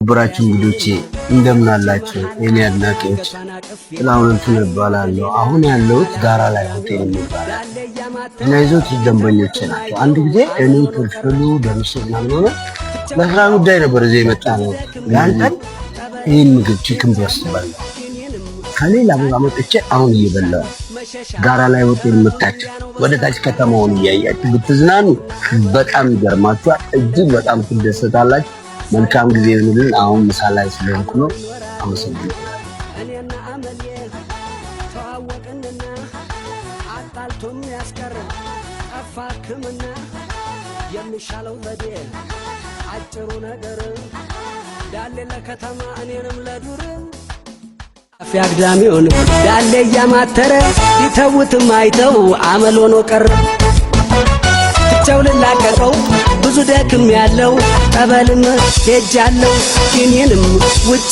ብራችን ልጆቼ እንደምን አላችሁ? የኔ አድናቂዎች ጥላሁን እባላለሁ። አሁን ያለሁት ጋራ ላይ ሆቴል የሚባለው እና ይዞት ደንበኞቼ ናቸው። አንድ ጊዜ እኔ ፍልፍሉ ደምስል ነው ለስራ ጉዳይ ነበር እዚህ የመጣ ነው። ያንተን ይህን ምግብ ቺክን ብረስት በላ ከሌላ ቦታ መጥቼ አሁን እየበላሁ ጋራ ላይ ሆቴል መጣች። ወደ ታች ከተማውን እያያችሁ ብትዝናኑ በጣም ይገርማችኋል። እጅግ በጣም ትደሰታላችሁ። መልካም ጊዜ ይሁንልን። አሁን ምሳ ላይ ስለሆንኩ ነው። አመሰግናለሁ። እኔና አመሌ ተዋወቅንና አጣልቶም ያስቀር ጠፋክምና የሚሻለው ዘዴ አጭሩ ነገር ዳሌ ለከተማ እኔንም ለዱር አፍያግዳሚውን ዳሌ ያማተረ ይተውትም አይተው አመል ሆኖ ቀረ ላቀቀው ብዙ ደክም ያለው ጠበልም ሄጃለው ኪኒንም ውጭ